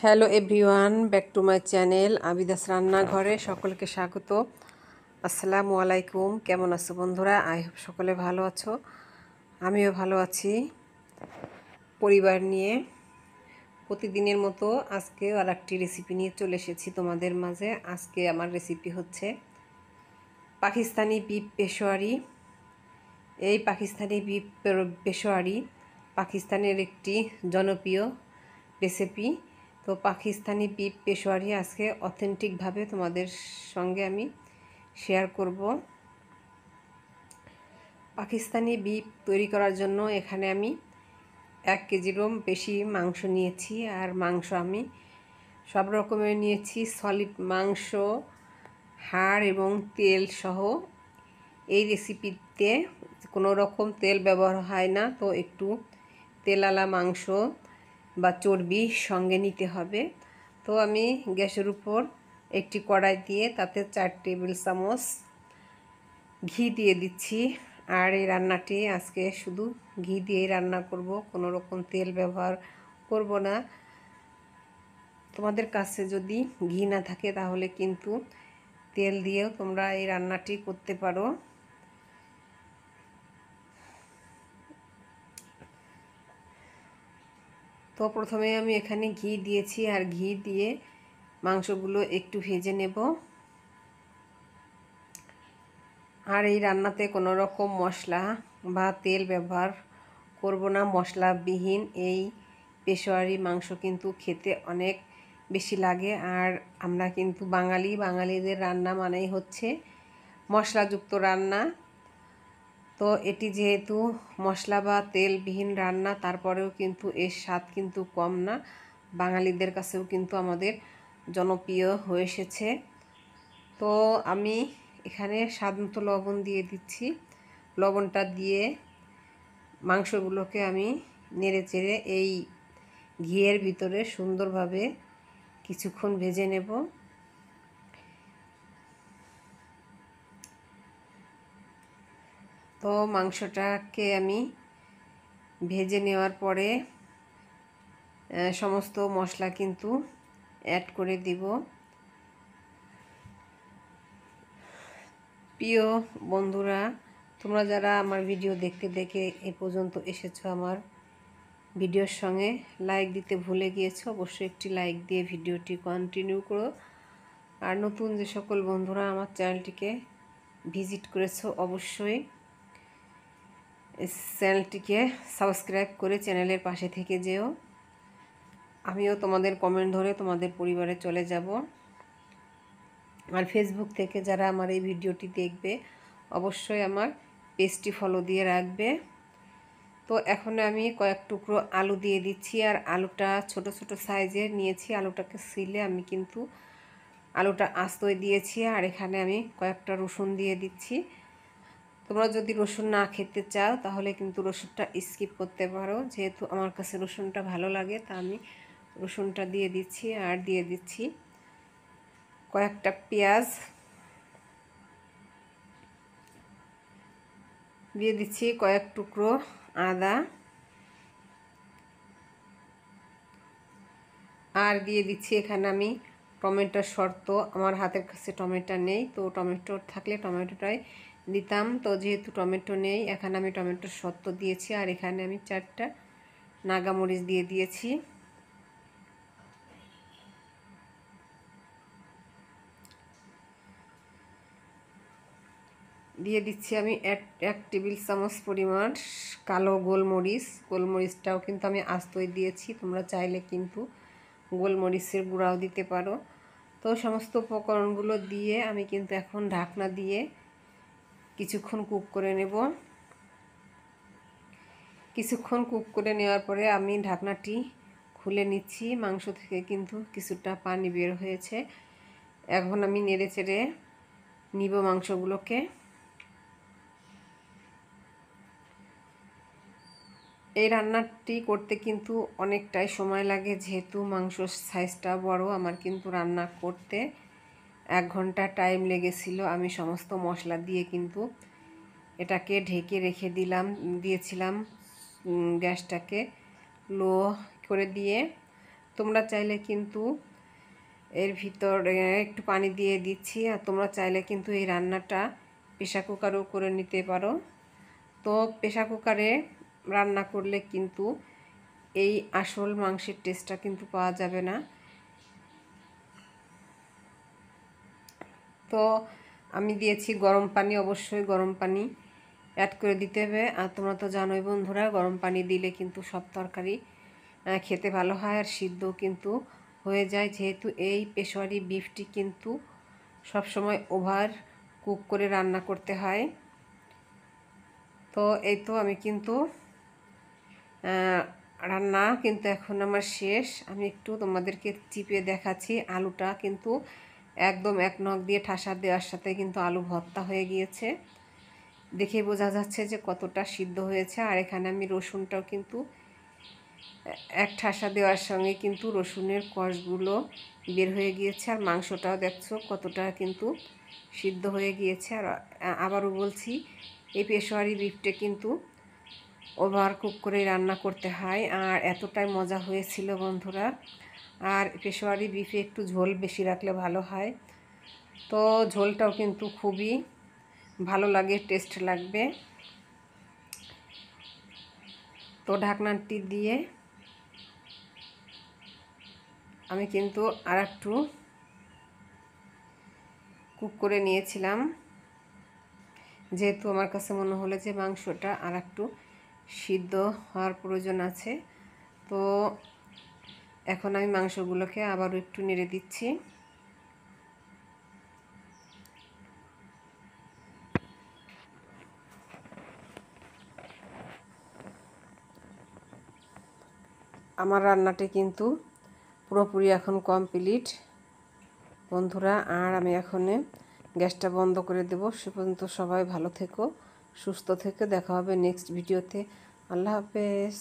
Hello everyone, back to my channel আবিদাস রান্নাঘরে সকলকে স্বাগত। আসসালামু আলাইকুম। কেমন আছো বন্ধুরা? আই হোপ সকলে ভালো আছো। আমিও ভালো আছি পরিবার নিয়ে। প্রতিদিনের মতো আজকেও আর একটি রেসিপি নিয়ে চলে এসেছি তোমাদের মাঝে। আজকে আমার রেসিপি হচ্ছে পাকিস্তানি বিফ পেশোয়ারি। এই পাকিস্তানি বিফ পেশোয়ারি পাকিস্তানের একটি জনপ্রিয় রেসিপি। তো পাকিস্তানি বিফ পেশোয়ারি আজকে অথেন্টিকভাবে তোমাদের সঙ্গে আমি শেয়ার করব। পাকিস্তানি বিফ তৈরি করার জন্য এখানে আমি 1 কেজিরও বেশি মাংস নিয়েছি। আর মাংস আমি সব রকমের নিয়েছি, সলিড মাংস, হাড় এবং তেল সহ। এই রেসিপিতে কোনো রকম তেল ব্যবহার হয় না, তো একটু তেলালা মাংস বা চর্বি সঙ্গে নিতে হবে। তো আমি গ্যাসের উপর একটি কড়াই দিয়ে তাতে 4 টেবিল চামচ ঘি দিয়ে দিচ্ছি। আর এই রান্নাটি আজকে শুধু ঘি দিয়েই রান্না করব, কোনো রকম তেল ব্যবহার করব না। তোমাদের কাছে যদি ঘি না থাকে তাহলে কিন্তু তেল দিয়েও তোমরা এই রান্নাটি করতে পারো। তো প্রথমে আমি এখানে ঘি দিয়েছি, আর ঘি দিয়ে মাংসগুলো একটু ভেজে নেব। আর এই রান্নাতে কোনো রকম মশলা বা তেল ব্যবহার করব না। মশলাবিহীন এই পেশোয়ারি মাংস কিন্তু খেতে অনেক বেশি লাগে। আর আমরা কিন্তু বাঙালিদের রান্না মানেই হচ্ছে মশলাযুক্ত রান্না। তো এটি যেহেতু মশলা বা তেলবিহীন রান্না, তারপরেও কিন্তু এর স্বাদ কিন্তু কম না। বাঙালিদের কাছেও কিন্তু আমাদের জনপ্রিয় হয়ে এসেছে। তো আমি এখানে স্বাদমতো লবণ দিয়ে দিচ্ছি। লবণটা দিয়ে মাংসগুলোকে আমি নেড়ে চেড়ে এই ঘিয়ের ভিতরে সুন্দরভাবে কিছুক্ষণ ভেজে নেব। তো মাংসটাকে আমি ভেজে নেওয়ার পরে সমস্ত মশলা কিন্তু অ্যাড করে দিব। প্রিয় বন্ধুরা, তোমরা যারা আমার ভিডিও দেখতে দেখে এ পর্যন্ত এসেছো, আমার ভিডিওর সঙ্গে লাইক দিতে ভুলে গিয়েছো, অবশ্যই একটি লাইক দিয়ে ভিডিওটি কন্টিনিউ করো। আর নতুন যে সকল বন্ধুরা আমার চ্যানেলটিকে ভিজিট করেছো, অবশ্যই চ্যানেলটিকে সাবস্ক্রাইব করে চ্যানেলের পাশে থেকে যেও। আমিও তোমাদের কমেন্ট ধরে তোমাদের পরিবারে চলে যাব। আর ফেসবুক থেকে যারা আমার এই ভিডিওটি দেখবে, অবশ্যই আমার পেজটি ফলো দিয়ে রাখবে। তো এখন আমি কয়েক টুকরো আলু দিয়ে দিচ্ছি। আর আলুটা ছোট ছোট সাইজের নিয়েছি। আলুটাকে ছিলে আমি কিন্তু আলুটা আস্তই দিয়েছি। আর এখানে আমি কয়েকটা রসুন দিয়ে দিচ্ছি। তোমরা যদি রসুন না খেতে চাও তাহলে কিন্তু রসুনটা স্কিপ করতে পারো। যেহেতু আমার কাছে রসুনটা ভালো লাগে, তা আমি রসুনটা দিয়ে দিচ্ছি। আর দিয়ে দিচ্ছি কয়েকটা পেঁয়াজ, দিয়ে দিচ্ছি কয়েক টুকরো আদা, আর দিয়ে দিচ্ছি এখানে আমি টমেটোর শর্ত। আমার হাতের কাছে টমেটো নেই, তো টমেটো থাকলে টমেটোটাই দিতাম। তো যেহেতু টমেটো নেই, এখানে আমি টমেটোর শর্ত দিয়েছি। আর এখানে আমি 4টা নাগামরিচ দিয়ে দিয়েছি। দিয়ে দিচ্ছি আমি 1 টেবিল চামচ পরিমাণ কালো গোলমরিচ। গোলমরিচটাও কিন্তু আমি আস্তই দিয়েছি, তোমরা চাইলে কিন্তু গোলমরিচের গুঁড়াও দিতে পারো। তো সমস্ত উপকরণগুলো দিয়ে আমি কিন্তু এখন ঢাকনা দিয়ে কিছুক্ষণ কুক করে নেব। কিছুক্ষণ কুক করে নেওয়ার পরে আমি ঢাকনাটি খুলে নিচ্ছি। মাংস থেকে কিন্তু কিছুটা পানি বের হয়েছে। এখন আমি নেড়ে চেড়ে নিব মাংসগুলোকে। এই রান্নাটি করতে কিন্তু অনেকটাই সময় লাগে, যেহেতু মাংসর সাইজটা বড়। আমার কিন্তু রান্না করতে 1 ঘন্টা টাইম লেগেছিল। আমি সমস্ত মশলা দিয়ে কিন্তু এটাকে ঢেকে রেখে দিয়েছিলাম গ্যাসটাকে লো করে দিয়ে। তো তোমরা চাইলে কিন্তু এর ভিতরে একটু পানি দিয়ে দিচ্ছি, আর তোমরা চাইলে কিন্তু এই রান্নাটা প্রেসার কুকারও করে নিতে পারো। তো প্রেসার কুকারে রান্না করলে কিন্তু এই আসল মাংসের টেস্টটা কিন্তু পাওয়া যাবে না। তো আমি দিয়েছি গরম পানি, অবশ্যই গরম পানি অ্যাড করে দিতে হবে। আর তোমরা তো জানোই বন্ধুরা, গরম পানি দিলে কিন্তু সব তরকারি খেতে ভালো হয় আর সিদ্ধ কিন্তু হয়ে যায়, যেহেতু এই পেশোয়ারি বিফটি কিন্তু সবসময় ওভার কুক করে রান্না করতে হয়। তো এই তো আমি কিন্তু রান্না কিন্তু এখন আমার শেষ। আমি একটু তোমাদেরকে চিপে দেখাচ্ছি। আলুটা কিন্তু একদম এক নখ দিয়ে ঠাসা দেওয়ার সাথে কিন্তু আলু ভর্তা হয়ে গিয়েছে, দেখে বোঝা যাচ্ছে যে কতটা সিদ্ধ হয়েছে। আর এখানে আমি রসুনটাও কিন্তু এক ঠাসা দেওয়ার সঙ্গে কিন্তু রসুনের কষগুলো বের হয়ে গিয়েছে। আর মাংসটাও দেখছো কতটা কিন্তু সিদ্ধ হয়ে গিয়েছে। আর আবারও বলছি, এই পেশোয়ারি বিফটা কিন্তু ওভার কুক করে রান্না করতে হয়। আর এতটাই মজা হয়েছিল বন্ধুরা। আর পেশোয়ারি বিফে একটু ঝোল বেশি রাখলে ভালো হয়। তো ঝোলটাও কিন্তু খুবই ভালো লাগে, টেস্ট লাগবে। তো ঢাকনাটি দিয়ে আমি কিন্তু আর একটু কুক করে নিয়েছিলাম, যেহেতু আমার কাছে মনে হলো যে মাংসটা আর একটু সিদ্ধ হওয়ার প্রয়োজন আছে। তো এখন আমি মাংসগুলোকে আবারও একটু নেড়ে দিচ্ছি। আমার রান্নাটি কিন্তু পুরোপুরি এখন কমপ্লিট বন্ধুরা। আর আমি এখন গ্যাসটা বন্ধ করে দেব। সে পর্যন্ত সবাই ভালো থেকো, সুস্থ থেকো। দেখা হবে নেক্সট ভিডিওতে। আল্লাহ হাফেজ।